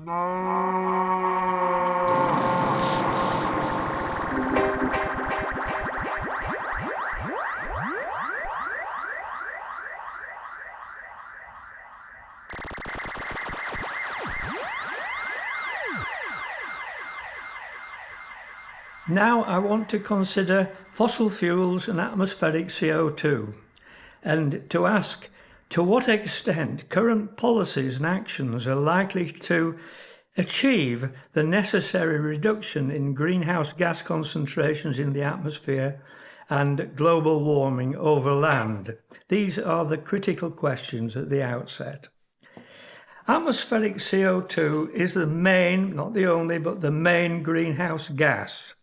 Now I want to consider fossil fuels and atmospheric CO2, and to ask to what extent current policies and actions are likely to achieve the necessary reduction in greenhouse gas concentrations in the atmosphere and global warming over land. These are the critical questions at the outset. Atmospheric CO2 is the main, not the only, but the main greenhouse gas.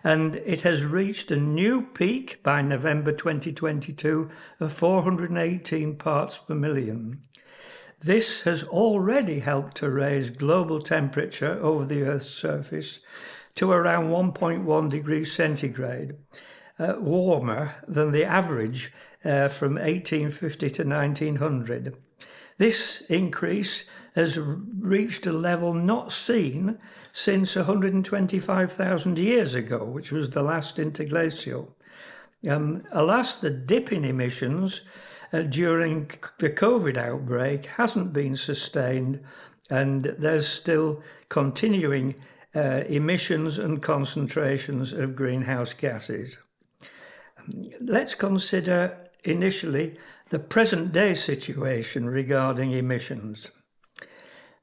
And it has reached a new peak by November 2022 of 418 parts per million. This has already helped to raise global temperature over the Earth's surface to around 1.1 degrees centigrade, warmer than the average from 1850 to 1900. This increase has reached a level not seen since 125,000 years ago, which was the last interglacial. Alas, the dip in emissions during the COVID outbreak hasn't been sustained, and there's still continuing emissions and concentrations of greenhouse gases. Let's consider initially the present-day situation regarding emissions.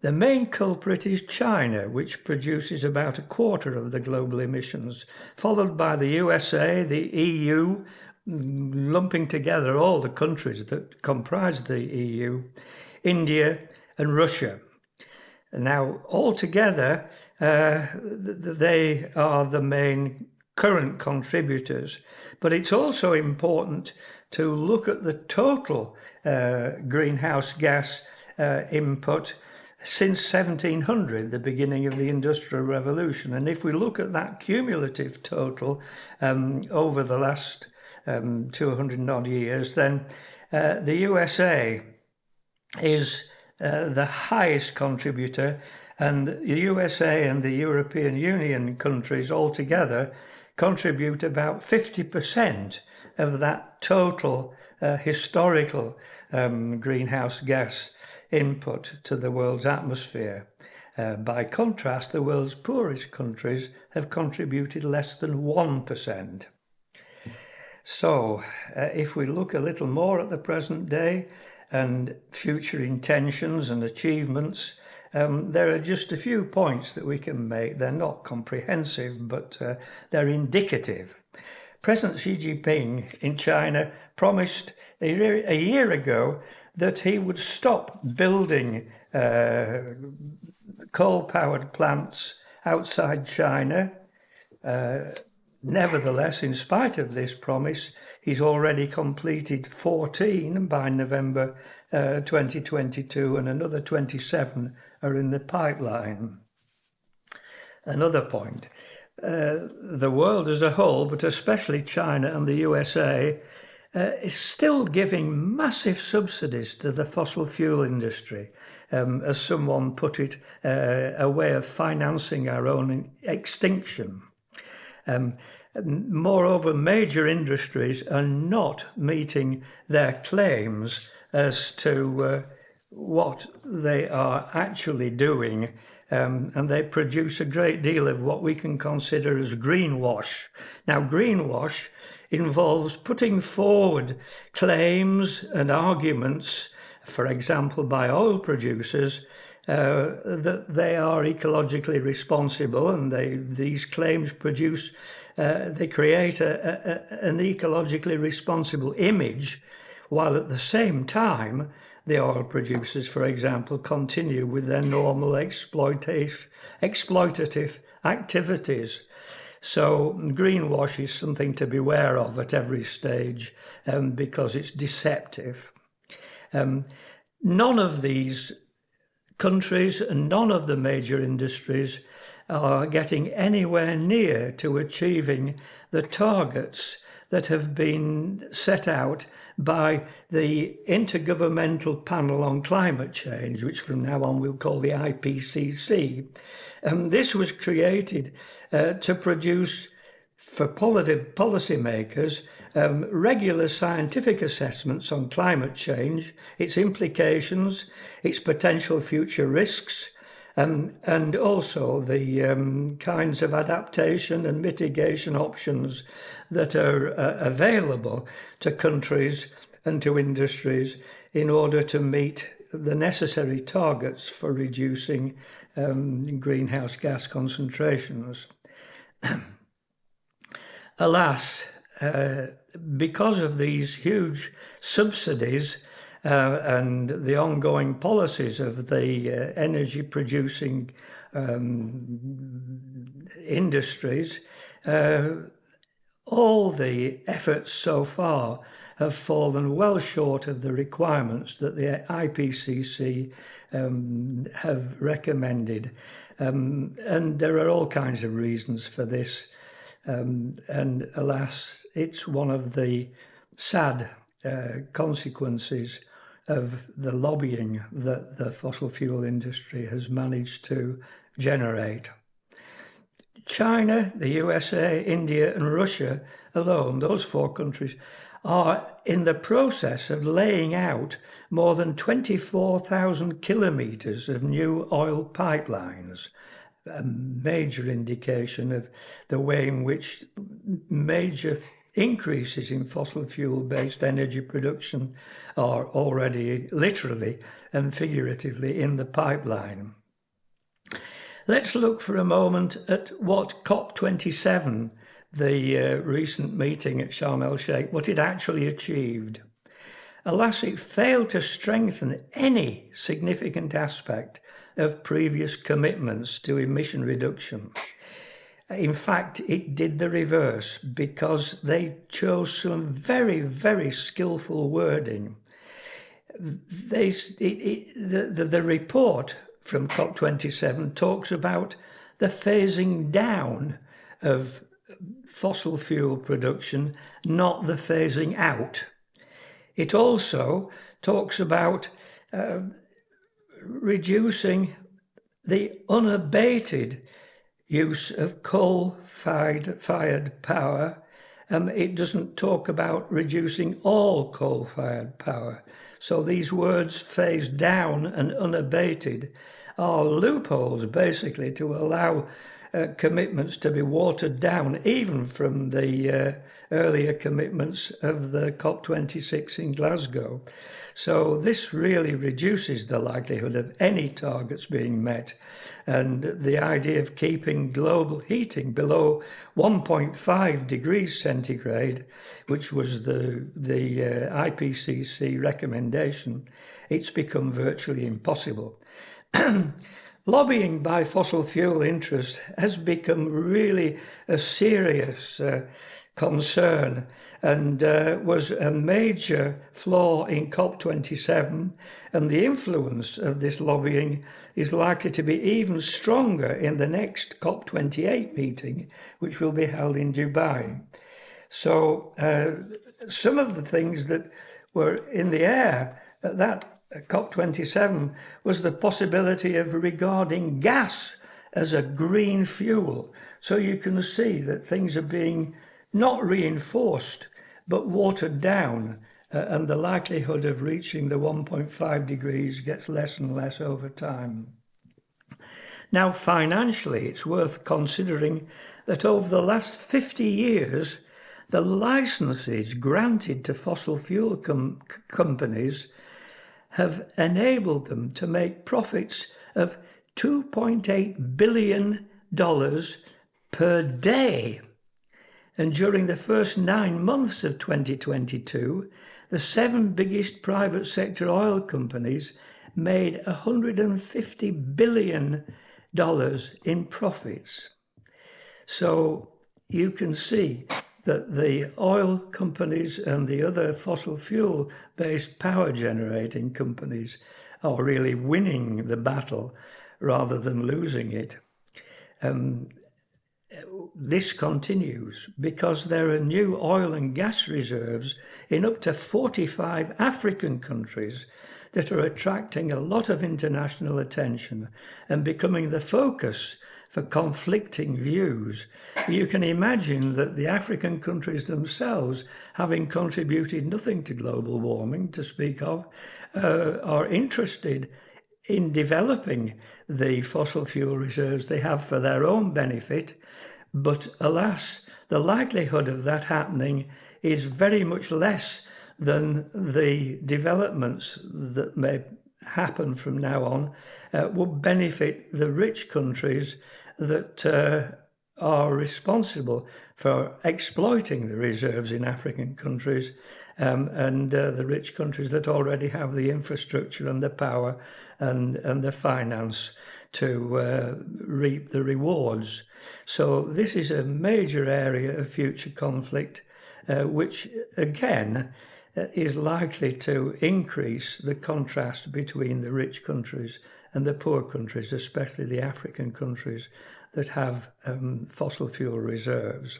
The main culprit is China, which produces about a quarter of the global emissions, followed by the USA, the EU, lumping together all the countries that comprise the EU, India and Russia. Now, altogether, they are the main current contributors, but it's also important to look at the total greenhouse gas input since 1700, the beginning of the Industrial Revolution. And if we look at that cumulative total over the last 200 odd years, then the USA is the highest contributor, and the USA and the European Union countries altogether contribute about 50% of that total historical greenhouse gas input to the world's atmosphere. By contrast, the world's poorest countries have contributed less than 1%. So, if we look a little more at the present day and future intentions and achievements, there are just a few points that we can make. They're not comprehensive, but they're indicative. President Xi Jinping in China promised a year ago that he would stop building coal-powered plants outside China. Nevertheless, in spite of this promise, he's already completed 14 by November 2022, and another 27 are in the pipeline. Another point, the world as a whole, but especially China and the USA, is still giving massive subsidies to the fossil fuel industry, as someone put it, a way of financing our own extinction. Moreover, major industries are not meeting their claims as to what they are actually doing, and they produce a great deal of what we can consider as greenwash. Now, greenwash involves putting forward claims and arguments, for example, by oil producers, that they are ecologically responsible, and these claims produce, they create an ecologically responsible image, while at the same time the oil producers, for example, continue with their normal exploitative activities. So greenwash is something to beware of at every stage, because it's deceptive. None of these countries and none of the major industries are getting anywhere near to achieving the targets that have been set out by the Intergovernmental Panel on Climate Change, which from now on we'll call the IPCC. This was created to produce, for policymakers, regular scientific assessments on climate change, its implications, its potential future risks, and also the kinds of adaptation and mitigation options that are available to countries and to industries in order to meet the necessary targets for reducing greenhouse gas concentrations. Alas, because of these huge subsidies and the ongoing policies of the energy producing industries, all the efforts so far have fallen well short of the requirements that the IPCC have recommended. And there are all kinds of reasons for this. And alas, it's one of the sad consequences of the lobbying that the fossil fuel industry has managed to generate. China, the USA, India and Russia alone, those 4 countries, are in the process of laying out more than 24,000 kilometres of new oil pipelines, a major indication of the way in which major increases in fossil fuel-based energy production are already literally and figuratively in the pipeline. Let's look for a moment at what COP27, the recent meeting at Sharm el-Sheikh, what it actually achieved. Alas, it failed to strengthen any significant aspect of previous commitments to emission reduction. In fact, it did the reverse because they chose some very, very skillful wording. The report from COP27 talks about the phasing down of fossil fuel production, not the phasing out. It also talks about reducing the unabated use of coal-fired power. It doesn't talk about reducing all coal-fired power. So these words, phased down and unabated, are loopholes basically to allow commitments to be watered down, even from the earlier commitments of the COP26 in Glasgow. So this really reduces the likelihood of any targets being met, and the idea of keeping global heating below 1.5 degrees centigrade, which was the IPCC recommendation, it's become virtually impossible. Lobbying by fossil fuel interests has become really a serious concern, and was a major flaw in COP27, and the influence of this lobbying is likely to be even stronger in the next COP28 meeting, which will be held in Dubai. So some of the things that were in the air at that COP27 was the possibility of regarding gas as a green fuel. So you can see that things are being not reinforced, but watered down, and the likelihood of reaching the 1.5 degrees gets less and less over time. Now, financially, it's worth considering that over the last 50 years, the licenses granted to fossil fuel companies have enabled them to make profits of $2.8 billion per day. And during the first 9 months of 2022, the 7 biggest private sector oil companies made $150 billion in profits. So you can see that the oil companies and the other fossil fuel-based power generating companies are really winning the battle rather than losing it. this continues because there are new oil and gas reserves in up to 45 African countries that are attracting a lot of international attention and becoming the focus for conflicting views. You can imagine that the African countries themselves, having contributed nothing to global warming to speak of, are interested in developing the fossil fuel reserves they have for their own benefit. But alas, the likelihood of that happening is very much less than the developments that may happen from now on would benefit the rich countries that are responsible for exploiting the reserves in African countries, and the rich countries that already have the infrastructure and the power and the finance to reap the rewards. So this is a major area of future conflict, which again is likely to increase the contrast between the rich countries and the poor countries, especially the African countries that have fossil fuel reserves.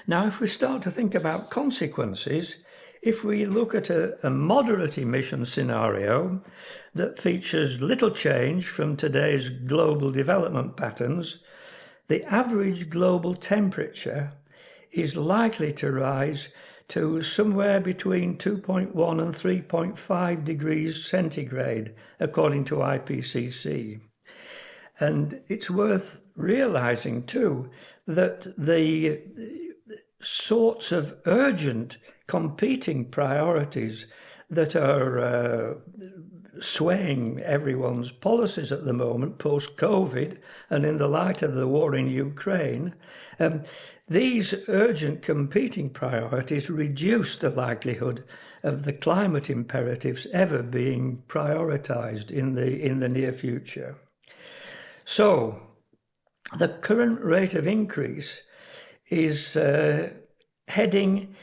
Now, if we start to think about consequences, if we look at a moderate emission scenario that features little change from today's global development patterns, the average global temperature is likely to rise to somewhere between 2.1 and 3.5 degrees centigrade, according to IPCC. And it's worth realizing too that the sorts of urgent competing priorities that are swaying everyone's policies at the moment post-COVID and in the light of the war in Ukraine, these urgent competing priorities reduce the likelihood of the climate imperatives ever being prioritized in the near future. So the current rate of increase is heading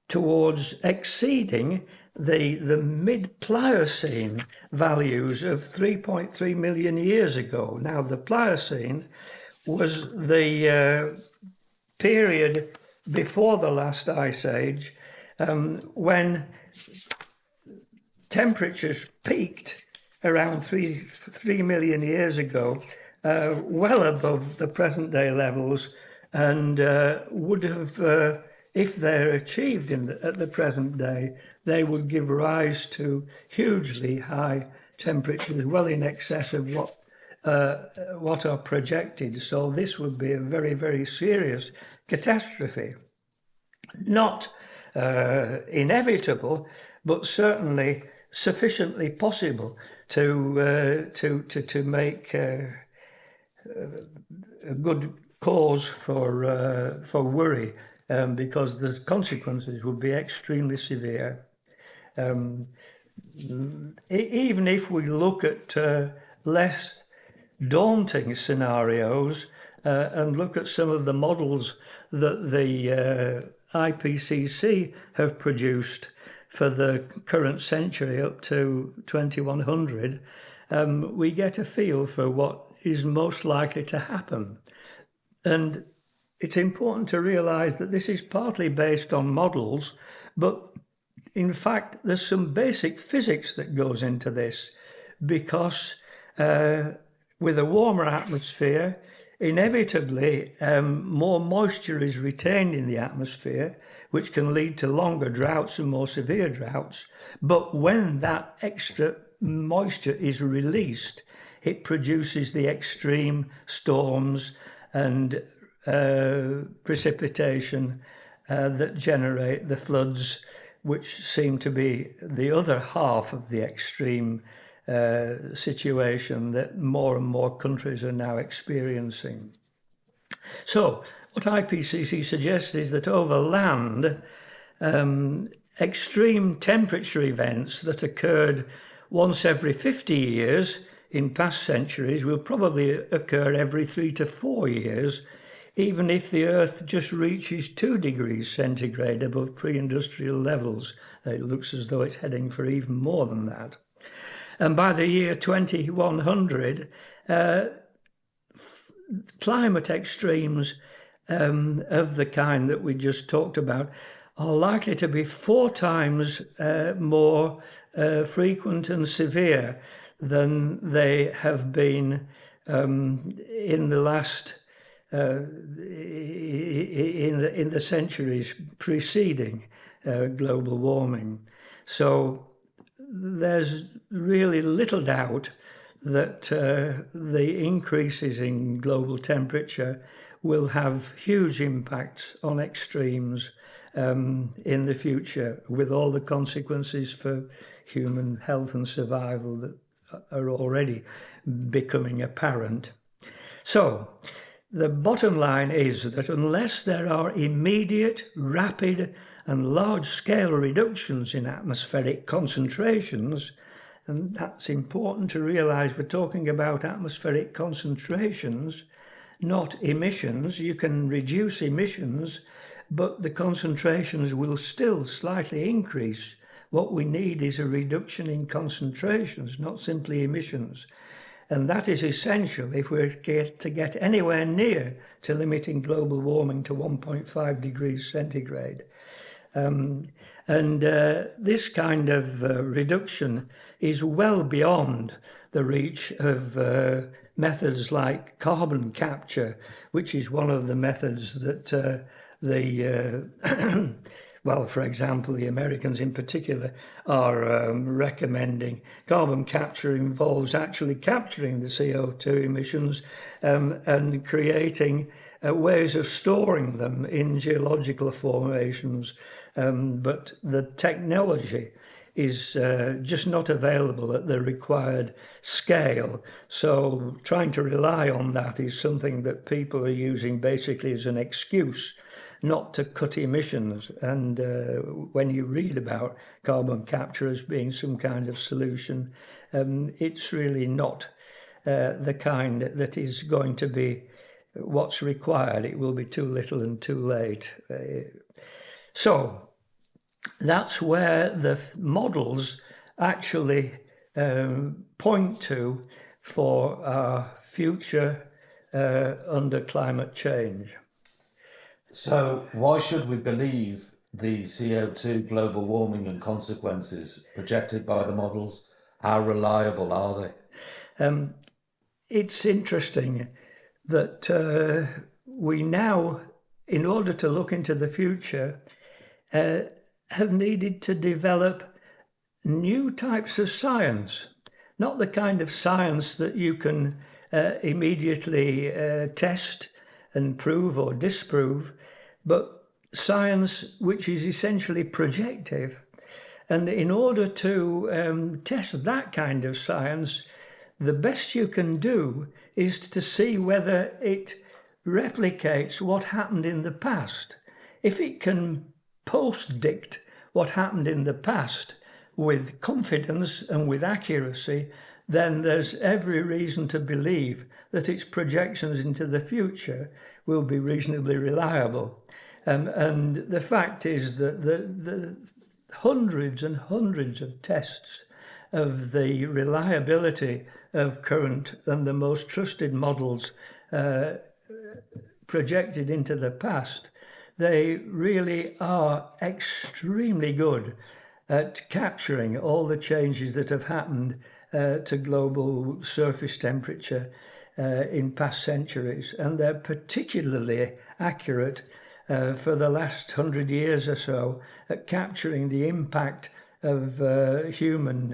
towards exceeding the mid-Pliocene values of 3.3 million years ago. Now, the Pliocene was the period before the last ice age, when temperatures peaked around 3 million years ago, well above the present day levels, and would have, if they're achieved at the present day, they would give rise to hugely high temperatures, well in excess of what are projected. So this would be a very, very serious catastrophe. Not inevitable, but certainly sufficiently possible to make a good cause for worry, because the consequences would be extremely severe. Even if we look at less daunting scenarios and look at some of the models that the IPCC have produced for the current century up to 2100, we get a feel for what is most likely to happen. And it's important to realize that this is partly based on models, but in fact, there's some basic physics that goes into this, because with a warmer atmosphere, inevitably more moisture is retained in the atmosphere, which can lead to longer droughts and more severe droughts. But when that extra moisture is released, it produces the extreme storms and precipitation that generate the floods, which seem to be the other half of the extreme situation that more and more countries are now experiencing. So what IPCC suggests is that over land, extreme temperature events that occurred once every 50 years in past centuries will probably occur every 3 to 4 years, even if the Earth just reaches 2 degrees centigrade above pre-industrial levels. It looks as though it's heading for even more than that. And by the year 2100, climate extremes of the kind that we just talked about are likely to be 4 times more frequent and severe than they have been in the last in the centuries preceding global warming. So there's really little doubt that the increases in global temperature will have huge impacts on extremes in the future, with all the consequences for human health and survival that are already becoming apparent. So the bottom line is that unless there are immediate, rapid and large-scale reductions in atmospheric concentrations, and that's important to realise, we're talking about atmospheric concentrations, not emissions. You can reduce emissions, but the concentrations will still slightly increase. What we need is a reduction in concentrations, not simply emissions. And that is essential if we're to get anywhere near to limiting global warming to 1.5 degrees centigrade. This kind of reduction is well beyond the reach of methods like carbon capture, which is one of the methods that well, for example, the Americans in particular are recommending. Carbon capture involves actually capturing the CO2 emissions and creating ways of storing them in geological formations. But the technology is just not available at the required scale. So trying to rely on that is something that people are using basically as an excuse not to cut emissions. And when you read about carbon capture as being some kind of solution, it's really not the kind that is going to be what's required. It will be too little and too late. So that's where the models actually point to for our future under climate change. So why should we believe the CO2 global warming and consequences projected by the models? How reliable are they? It's interesting that we now, in order to look into the future, have needed to develop new types of science, not the kind of science that you can immediately test and prove or disprove, but science which is essentially projective. And in order to test that kind of science, the best you can do is to see whether it replicates what happened in the past. If it can post-dict what happened in the past with confidence and with accuracy, then there's every reason to believe that its projections into the future will be reasonably reliable. And the fact is that the hundreds and hundreds of tests of the reliability of current and the most trusted models projected into the past, they really are extremely good at capturing all the changes that have happened to global surface temperature in past centuries. And they're particularly accurate for the last 100 years or so at capturing the impact of human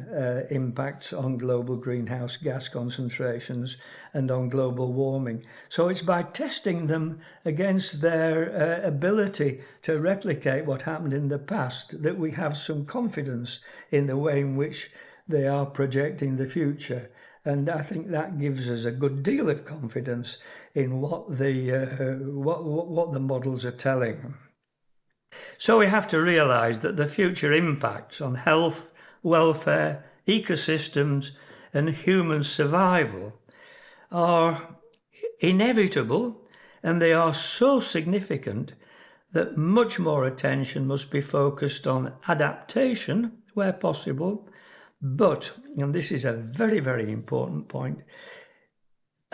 impacts on global greenhouse gas concentrations and on global warming. So it's by testing them against their ability to replicate what happened in the past that we have some confidence in the way in which they are projecting the future. And I think that gives us a good deal of confidence in what the models are telling. So we have to realise that the future impacts on health, welfare, ecosystems and human survival are inevitable, and they are so significant that much more attention must be focused on adaptation where possible. But, and this is a very, very important point,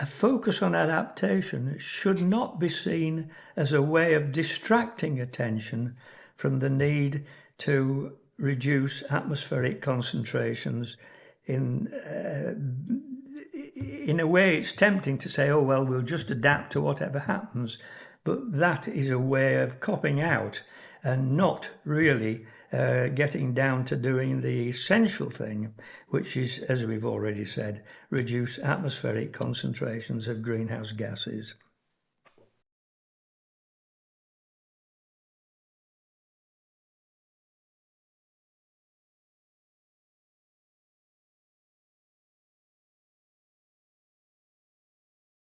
a focus on adaptation should not be seen as a way of distracting attention from the need to reduce atmospheric concentrations. In a way, it's tempting to say, oh, well, we'll just adapt to whatever happens. But that is a way of copping out and not really getting down to doing the essential thing, which is, as we've already said, reduce atmospheric concentrations of greenhouse gases.